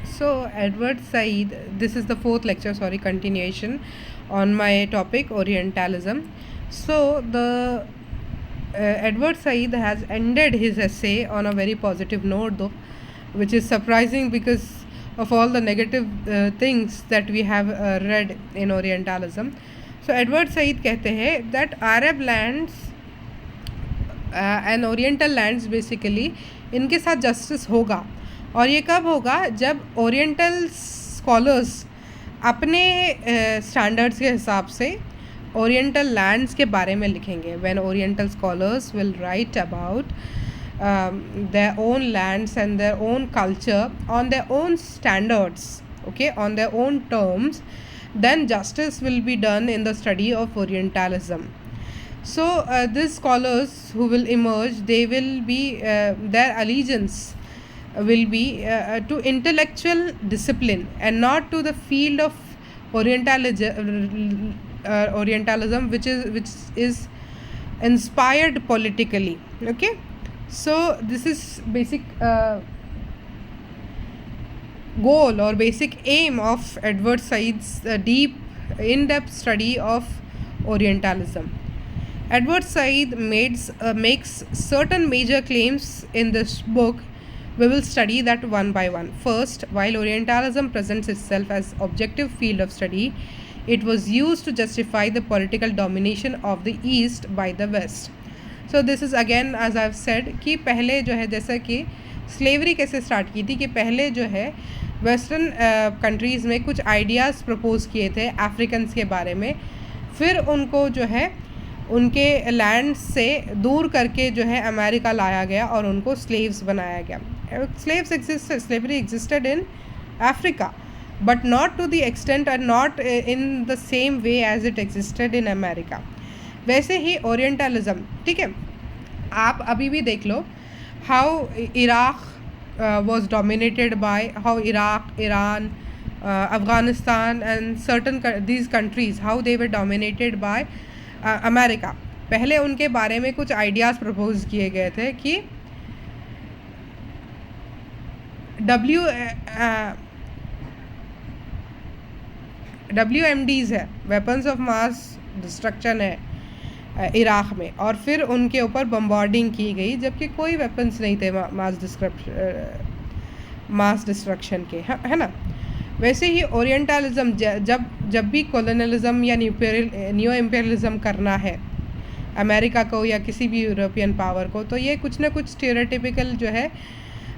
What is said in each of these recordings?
So, Edward Said, this is the fourth lecture, sorry, continuation on my topic Orientalism. So, the Edward Said has ended his essay on a very positive note, though, which is surprising because of all the negative things that we have read in Orientalism. So, Edward Said कहते हैं that Arab lands and oriental lands basically इनके साथ justice होगा, और ये कब होगा जब ओरिएंटल स्कॉलर्स अपने स्टैंडर्ड्स के हिसाब से ओरिएंटल लैंड्स के बारे में लिखेंगे. When oriental scholars will write about their own lands and their own culture on their own standards, okay, on their own terms, then justice will be done in the study of Orientalism. So these scholars who will emerge, they will be their allegiance will be to intellectual discipline and not to the field of Orientalism, which is inspired politically. Okay, so this is basic goal or basic aim of Edward Said's deep in-depth study of Orientalism. Edward Said makes certain major claims in this book. We will study that one by one. First, while Orientalism presents itself as objective field of study, it was used to justify the political domination of the East by the West. So this is again, as I've said, कि पहले जो है जैसा कि slavery कैसे start की थी कि पहले जो है वेस्टर्न कंट्रीज़ में कुछ आइडियाज़ प्रपोज किए थे अफ्रीकन्स के बारे में, फिर उनको जो है उनके लैंड से दूर करके जो है अमेरिका लाया गया और उनको स्लेव्स बनाया गया. Slavery existed in Africa but not to the extent and not in the same way as it existed in America. वैसे ही ओरिएंटलिज्म, ठीक है, आप अभी भी देख लो how Iraq was dominated by, how Iraq, Iran, Afghanistan and certain these countries, how they were dominated by America. पहले उनके बारे में कुछ आइडियाज़ प्रपोज किए गए थे कि WMDs है, वेपन्स ऑफ मास डिस्ट्रक्शन है इराक़ में, और फिर उनके ऊपर बम्बार्डिंग की गई जबकि कोई वेपन्स नहीं थे मास डिस्ट्रक्शन के, है ना. वैसे ही ओरिएंटलिज्म जब भी कॉलोनियलिज्म या न्यू इम्पेरियलिज्म करना है अमेरिका को या किसी भी यूरोपियन पावर को, तो ये कुछ ना कुछ स्टीरियोटिपिकल जो है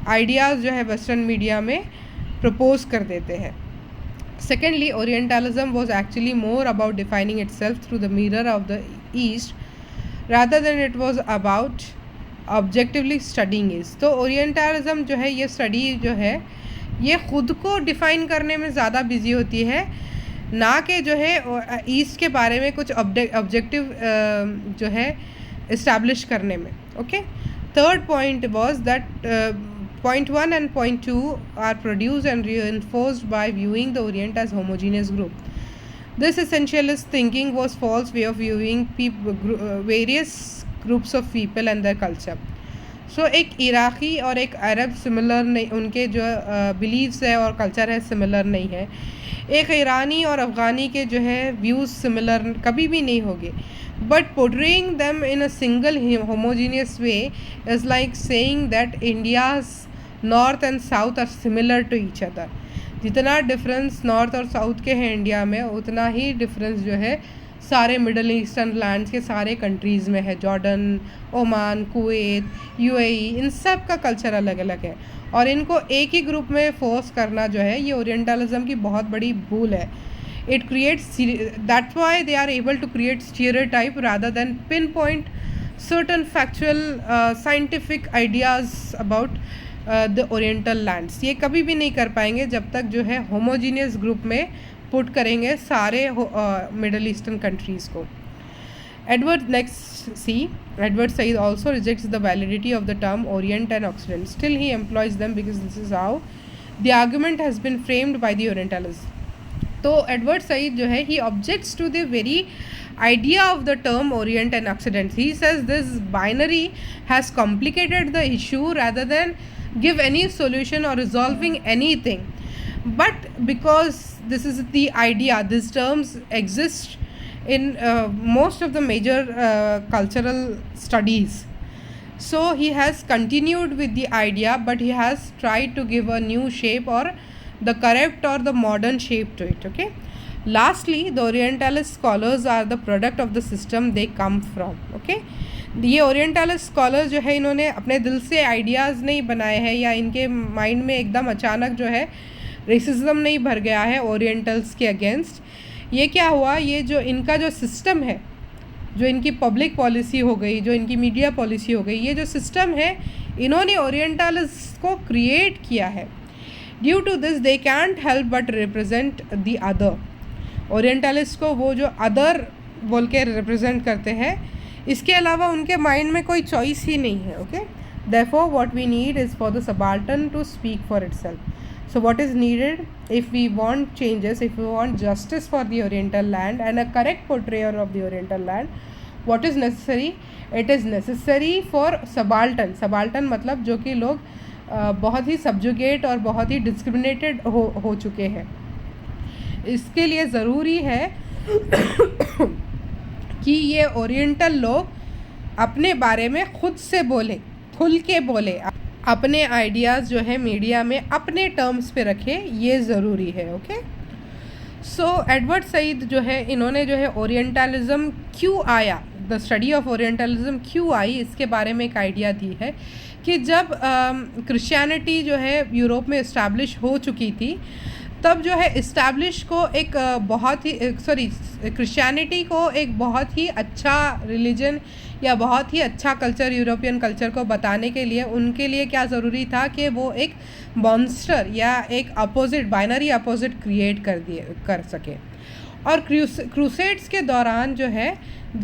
आइडियाज़ जो है वेस्टर्न मीडिया में प्रपोज कर देते हैं. Secondly, orientalism was actually more about defining itself through the mirror of the east rather than it was about objectively studying is. तो ओरिएंटलिज्म जो है ये स्टडी जो है ये ख़ुद को डिफ़ाइन करने में ज़्यादा बिजी होती है, ना कि जो है ईस्ट के बारे में कुछ ऑब्जेक्टिव जो है इस्टेब्लिश करने में. Okay, third point was that point 1 and point 2 are produced and reinforced by viewing the Orient as homogeneous group. This essentialist thinking was false way of viewing various groups of people and their culture. So एक इराक़ी और एक अरब similar नहीं, उनके जो beliefs है और culture है similar नहीं है. एक ईरानी और अफ़गानी के जो है व्यूज़ सिमिलर कभी भी नहीं होंगे. But portraying them in a single homogeneous way is like saying that India's north and south are similar to each other. जितना डिफरेंस नॉर्थ और साउथ के हैं इंडिया में, उतना ही डिफरेंस जो है सारे मिडल ईस्टर्न लैंड्स के सारे कंट्रीज़ में है. जॉर्डन, ओमान, कुवैत, यूएई, इन सब का कल्चर अलग अलग है, और इनको एक ही ग्रुप में फोर्स करना जो है ये ओरिएंटलिज्म की बहुत बड़ी भूल है. It creates, that's why they are able to create stereotype rather than pinpoint certain factual scientific ideas about the oriental lands. ये कभी भी नहीं कर पाएंगे जब तक जो है होमोजीनियस ग्रुप में पुट करेंगे सारे मिडल ईस्टर्न कंट्रीज़ को. Edward Said also rejects the validity of the term Orient and Occident. Still he employs them because this is how the argument has been framed by the Orientalists. तो Edward Said जो है he objects to the very idea of the term Orient and Occident. He says this binary has complicated the issue rather than give any solution or resolving anything. but because this is the idea, these terms exist in most of the major cultural studies. So he has continued with the idea, but he has tried to give a new shape or the correct or the modern shape to it. Okay. Lastly, the Orientalist scholars are the product of the system they come from. Okay. ये orientalist scholar जो है इन्होंने अपने दिल से ideas नहीं बनाए हैं, या इनके माइंड में एकदम अचानक जो है रेसिज्म नहीं भर गया है ओरिएंटल्स के अगेंस्ट। ये क्या हुआ, ये जो इनका जो सिस्टम है, जो इनकी पब्लिक पॉलिसी हो गई, जो इनकी मीडिया पॉलिसी हो गई, ये जो सिस्टम है इन्होंने ओरिएंटलिस्ट को क्रिएट किया है। Due to this they can't help but represent the other. Orientalist को वो जो अदर बोल के रिप्रेजेंट करते हैं, इसके अलावा उनके माइंड में कोई चॉइस ही नहीं है। Okay, therefore what we need is for the subaltern to speak for itself. So what is needed if we want changes, if we want justice for the Oriental land and a correct portrayal of the Oriental land, what is necessary? It is necessary for subaltern. Subaltern मतलब जो कि लोग बहुत ही subjugate और बहुत ही discriminated हो चुके हैं। इसके लिए ज़रूरी है कि ये ओरिएंटल लोग अपने बारे में खुद से बोले, खुल के बोले, अपने आइडियाज़ जो है मीडिया में अपने टर्म्स पे रखे, ये ज़रूरी है। ओके, सो एडवर्ड सईद जो है इन्होंने जो है ओरिएंटलिज्म क्यों आया, द स्टडी ऑफ ओरिएंटलिज्म क्यों आई, इसके बारे में एक आइडिया दी है कि जब क्रिश्चियनिटी जो है यूरोप में इस्टेब्लिश हो चुकी थी, तब जो है इस्टेब्लिश को एक बहुत ही क्रिश्चियनिटी को एक बहुत ही अच्छा रिलीजन या बहुत ही अच्छा कल्चर, यूरोपियन कल्चर को बताने के लिए उनके लिए क्या ज़रूरी था कि वो एक मॉन्स्टर या एक अपोजिट, बाइनरी अपोजिट क्रिएट कर सके। और क्रूसेड्स के दौरान जो है,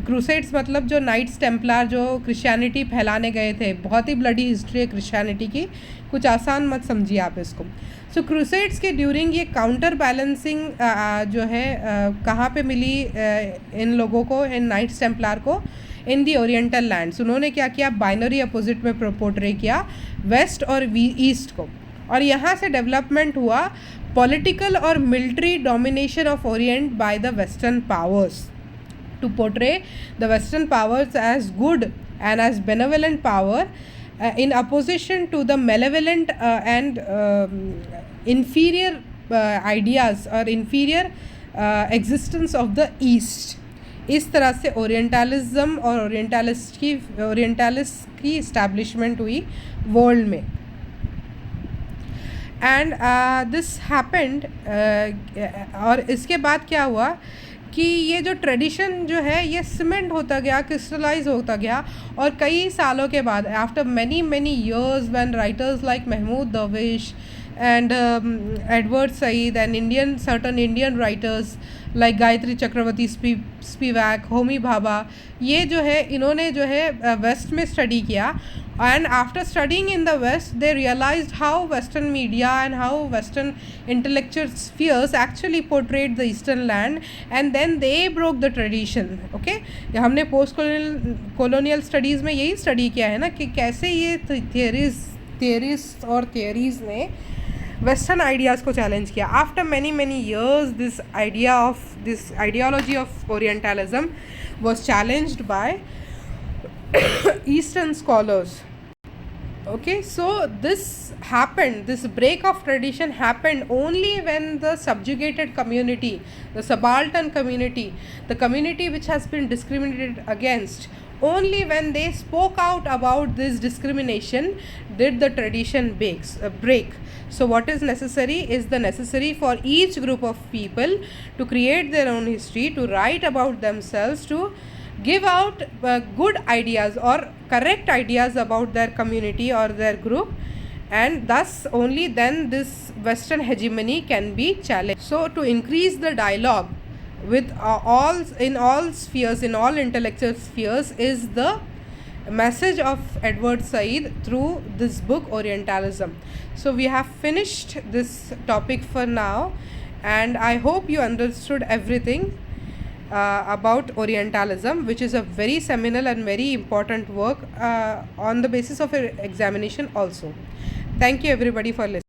क्रूसेड्स मतलब जो नाइट्स टेम्पलर जो क्रिश्चियनिटी फैलाने गए थे, बहुत ही ब्लडी हिस्ट्री है क्रिश्चियनिटी की, कुछ आसान मत समझिए आप इसको। सो क्रूसेड्स के ड्यूरिंग ये काउंटर बैलेंसिंग जो है कहाँ पे मिली इन लोगों को, इन नाइट्स टेम्पलर को, इन दी ओरिएंटल लैंड्स। उन्होंने क्या किया, बाइनरी अपोजिट में पोर्ट्रे किया वेस्ट और ईस्ट को, और यहाँ से डेवलपमेंट हुआ पॉलिटिकल और military domination of orient by the western powers to portray the western powers as good and as benevolent power in opposition to the malevolent and inferior ideas or inferior existence of the East। इस तरह से orientalism और orientalist की establishment हुई world में। And this happened, और इसके बाद क्या हुआ कि ये जो ट्रेडिशन जो है ये सीमेंट होता गया, क्रिस्टलाइज होता गया, और कई सालों के बाद after many years when writers like Mahmoud Darwish and Edward Said and certain Indian writers like Gayatri Chakravarti Spivak, Homi Bhabha, ये जो है इन्होंने जो है वेस्ट में स्टडी किया, and after studying in the West they realized how Western media and how Western intellectual spheres actually portrayed the Eastern land, and then they broke the tradition। okay, हमने post colonial studies में यही study किया है ना कि कैसे ये theories ने वेस्टर्न आइडियाज़ को चैलेंज किया। After many years this ideology of orientalism was challenged by Eastern scholars। Okay, so this break of tradition happened only when the subjugated community, the subaltern community, the community which has been discriminated against, only when they spoke out about this discrimination did the tradition break। So what is necessary is the necessary for each group of people to create their own history, to write about themselves, to give out good ideas or correct ideas about their community or their group, and thus only then this Western hegemony can be challenged। So to increase the dialogue with in all spheres, in all intellectual spheres, is the message of Edward Said through this book Orientalism। So we have finished this topic for now, and I hope you understood everything about Orientalism, which is a very seminal and very important work on the basis of your examination also। Thank you everybody for listening।